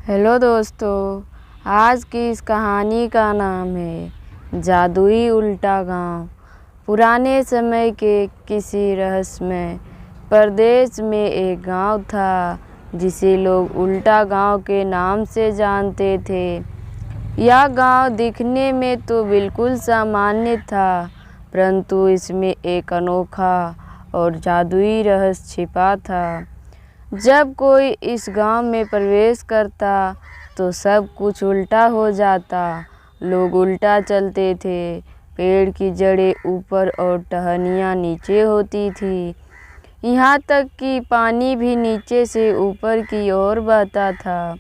Hello दोस्तों, आज की इस कहानी का नाम है जादुई उल्टा गांव। पुराने समय के किसी रहस्यमय प्रदेश में एक गांव था जिसे लोग उल्टा गांव के नाम से जानते थे। यह गांव दिखने में तो बिल्कुल सामान्य था, परंतु इसमें एक अनोखा और जादुई रहस्य छिपा था। जब कोई इस गांव में प्रवेश करता तो सब कुछ उल्टा हो जाता। लोग उल्टा चलते थे, पेड़ की जड़ें ऊपर और टहनियाँ नीचे होती थी। यहाँ तक कि पानी भी नीचे से ऊपर की ओर बहता था।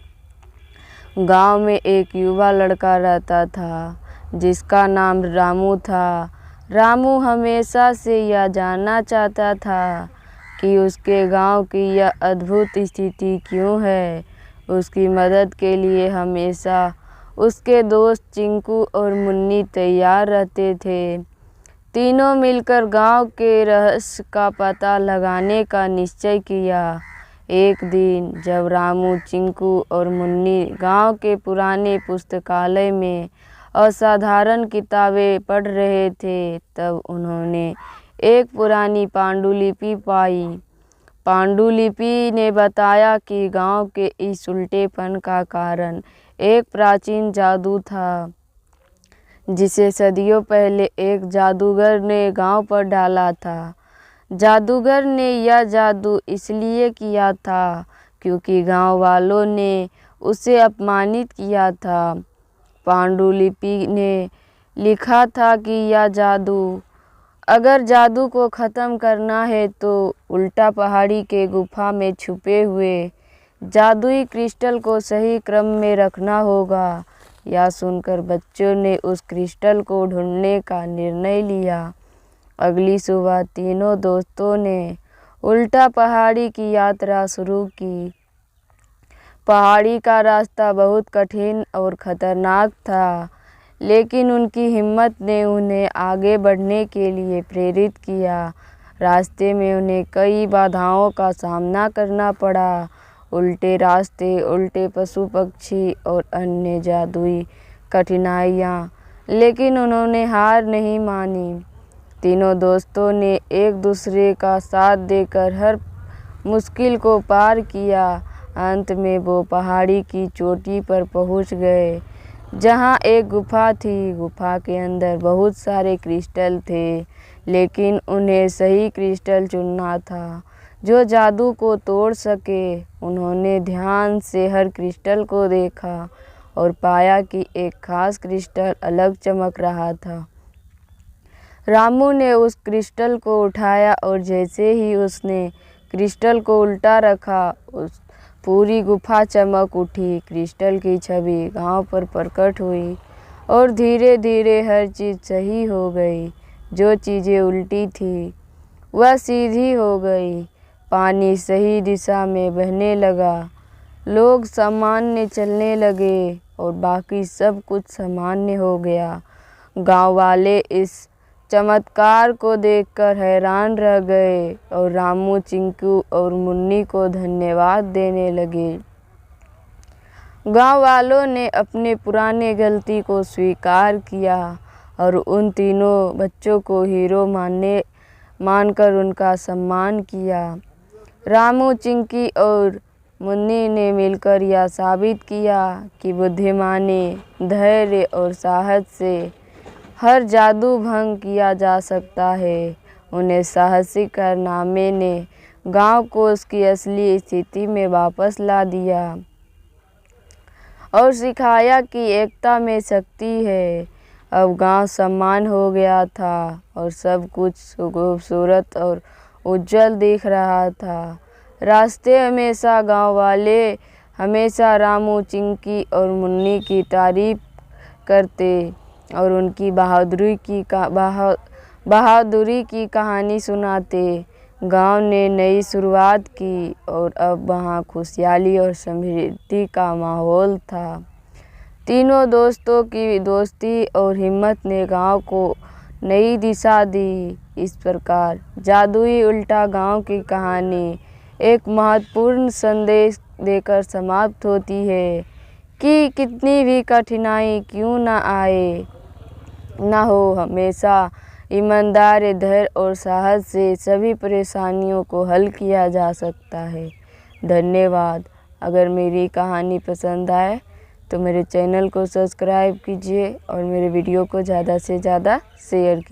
गांव में एक युवा लड़का रहता था जिसका नाम रामू था। रामू हमेशा से यह जानना चाहता था कि उसके गांव की यह अद्भुत स्थिति क्यों है। उसकी मदद के लिए हमेशा उसके दोस्त चिंकू और मुन्नी तैयार रहते थे। तीनों मिलकर गांव के रहस्य का पता लगाने का निश्चय किया। एक दिन जब रामू, चिंकू और मुन्नी गांव के पुराने पुस्तकालय में असाधारण किताबें पढ़ रहे थे, तब उन्होंने एक पुरानी पांडुलिपि पाई। पांडुलिपि ने बताया कि गांव के इस उल्टेपन का कारण एक प्राचीन जादू था जिसे सदियों पहले एक जादूगर ने गांव पर डाला था। जादूगर ने यह जादू इसलिए किया था क्योंकि गांव वालों ने उसे अपमानित किया था। पांडुलिपि ने लिखा था कि यह जादू अगर जादू को ख़त्म करना है तो उल्टा पहाड़ी के गुफा में छुपे हुए जादुई क्रिस्टल को सही क्रम में रखना होगा। यह सुनकर बच्चों ने उस क्रिस्टल को ढूंढने का निर्णय लिया। अगली सुबह तीनों दोस्तों ने उल्टा पहाड़ी की यात्रा शुरू की। पहाड़ी का रास्ता बहुत कठिन और ख़तरनाक था, लेकिन उनकी हिम्मत ने उन्हें आगे बढ़ने के लिए प्रेरित किया। रास्ते में उन्हें कई बाधाओं का सामना करना पड़ा। उल्टे रास्ते, उल्टे पशु पक्षी और अन्य जादुई कठिनाइयाँ, लेकिन उन्होंने हार नहीं मानी। तीनों दोस्तों ने एक दूसरे का साथ देकर हर मुश्किल को पार किया। अंत में वो पहाड़ी की चोटी पर पहुंच गए जहां एक गुफा थी। गुफा के अंदर बहुत सारे क्रिस्टल थे, लेकिन उन्हें सही क्रिस्टल चुनना था जो जादू को तोड़ सके। उन्होंने ध्यान से हर क्रिस्टल को देखा और पाया कि एक खास क्रिस्टल अलग चमक रहा था। रामू ने उस क्रिस्टल को उठाया और जैसे ही उसने क्रिस्टल को उल्टा रखा, उस पूरी गुफा चमक उठी। क्रिस्टल की छवि गांव पर प्रकट हुई और धीरे धीरे हर चीज़ सही हो गई। जो चीज़ें उल्टी थी वह सीधी हो गई। पानी सही दिशा में बहने लगा, लोग सामान्य चलने लगे और बाकी सब कुछ सामान्य हो गया। गांव वाले इस चमत्कार को देखकर हैरान रह गए और रामू, चिंकू और मुन्नी को धन्यवाद देने लगे। गांव वालों ने अपने पुराने गलती को स्वीकार किया और उन तीनों बच्चों को हीरो मानकर उनका सम्मान किया। रामू, चिंकी और मुन्नी ने मिलकर यह साबित किया कि बुद्धिमानी, धैर्य और साहस से हर जादू भंग किया जा सकता है। उन्हें साहसिक कारनामे ने गांव को उसकी असली स्थिति में वापस ला दिया और सिखाया कि एकता में शक्ति है। अब गांव सम्मान हो गया था और सब कुछ खूबसूरत और उज्जवल दिख रहा था। रास्ते हमेशा गांव वाले हमेशा रामू, चिंकी और मुन्नी की तारीफ करते और उनकी बहादुरी की कहानी सुनाते। गांव ने नई शुरुआत की और अब वहाँ खुशहाली और समृद्धि का माहौल था। तीनों दोस्तों की दोस्ती और हिम्मत ने गांव को नई दिशा दी। इस प्रकार जादुई उल्टा गांव की कहानी एक महत्वपूर्ण संदेश देकर समाप्त होती है कि कितनी भी कठिनाई क्यों ना आए, ना हो हमेशा ईमानदार, धैर्य और साहस से सभी परेशानियों को हल किया जा सकता है। धन्यवाद। अगर मेरी कहानी पसंद आए तो मेरे चैनल को सब्सक्राइब कीजिए और मेरे वीडियो को ज़्यादा से ज़्यादा शेयर कीजिए।